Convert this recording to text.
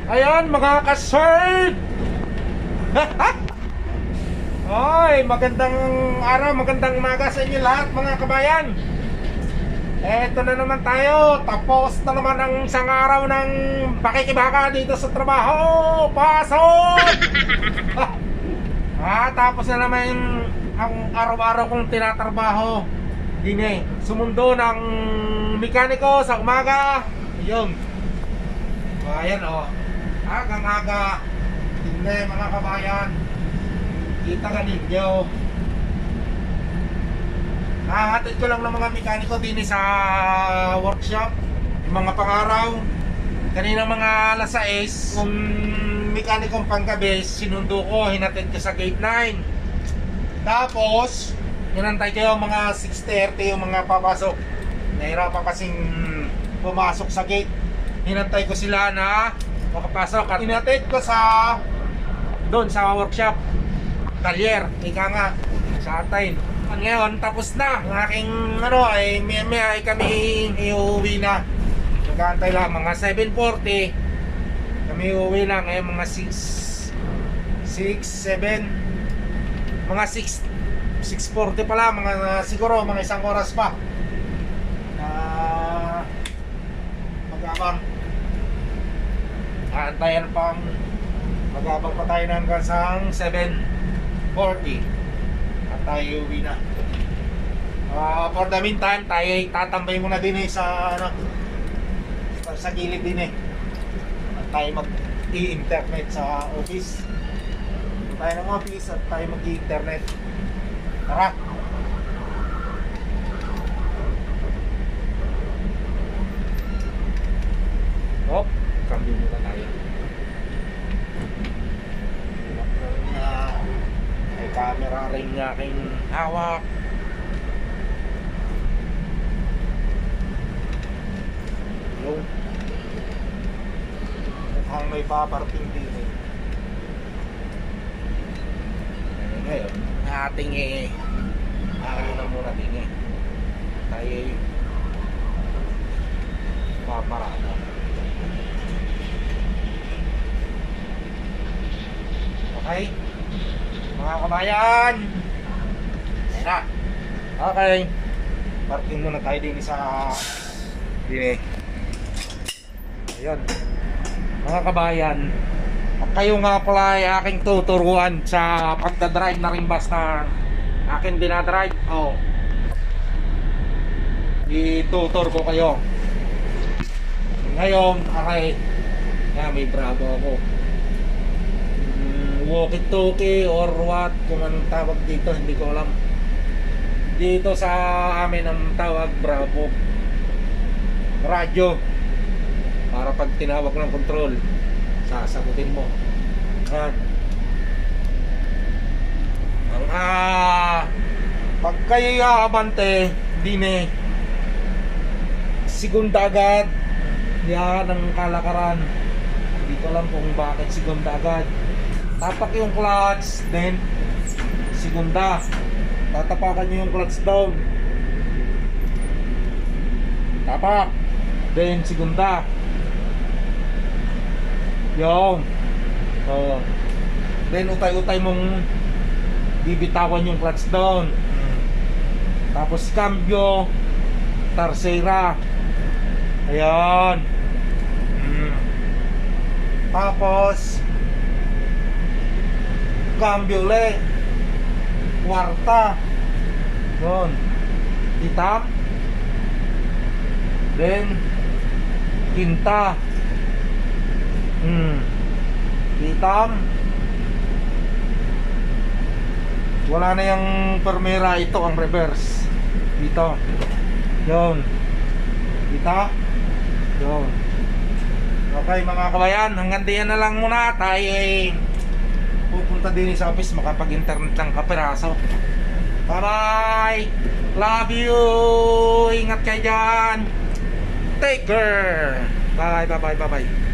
Ayan mga ka-sir. Hoy, magandang araw, magandang umaga sa inyo lahat mga kabayan. Eto na naman tayo. Tapos na naman ang isang araw ng pakikibaka dito sa trabaho. Pasok! Tapos na naman ang araw-araw kong tinatrabaho. Dine, sumundo ng mekaniko sa umaga. Yun. Ayan o. Agang-aga. Hindi mga kabayan. Kita ka ninyo. Hahatid ko lang ng mga mekaniko din sa workshop. Yung mga pangaraw. Kanina mga alas 6, kung mekanikong panggabi, sinundo ko, hinatid ko sa gate 9. Tapos, hinantay ko yung mga 6:30 yung mga papasok. Nahirapan kasing pumasok sa gate. Hinantay ko sila na makapasok at hinatid ko sa doon sa workshop. Talyer, ika nga, sa atin. Ngayon, tapos na. Ang aking ay maya ay kami iuwi na. Nag-aantay lang mga 7:40. Kami iuwi na ngayon mga 6, 7, mga 6:40 pala, mga siguro mga isang oras pa. Mag-abang. Aantayan pang mag-abang pa tayo hanggang sa 7:40 at tayo uwi na. For the meantime, tayo tatambay muna din sa sa gilid din at tayo mag-i-internet sa office. Tayo ng office at tayo mag-i-internet. Tara! Oh, cambio muna tayo. May camera rin ng aking hawak. Yung mukhang may paparating din ngayon ating ano na muna din tayo paparada. Okay mga kabayan, ayan na. Okay, parking muna tayo din sa ayun mga kabayan. At kayo nga pala ay aking tuturuan sa pagdadrive na rin bus na akin dinadrive. Itutur ko kayo ngayon. Okay, may Bravo ako, walkie-talkie or what, kung anong tawag dito, hindi ko alam. Dito sa amin ang tawag Bravo, radyo, para pag tinawag ng control sasagutin mo. Pag kayo aabante dine segunda agad yan ang kalakaran. Hindi ko alam kung bakit segunda agad. Tapak yung clutch, then segunda. Tatapakan nyo yung clutch down, tapak, then segunda. Yung then utay-utay mong bibitawan yung clutch down. Tapos cambio, tercera. Ayan. Tapos cambio ulit, kwarta. Yun, itam, then quinta. Itam. Wala na yung permera, ito ang reverse. Dito. Yun. Kita. Yun. Okay mga kabayan, hanggang diyan na lang muna. Tayo ay pupunta din sa office, makapag-internet lang kapiraso. Bye bye. Love you. Ingat kayo dyan. Take care. Bye bye bye bye bye.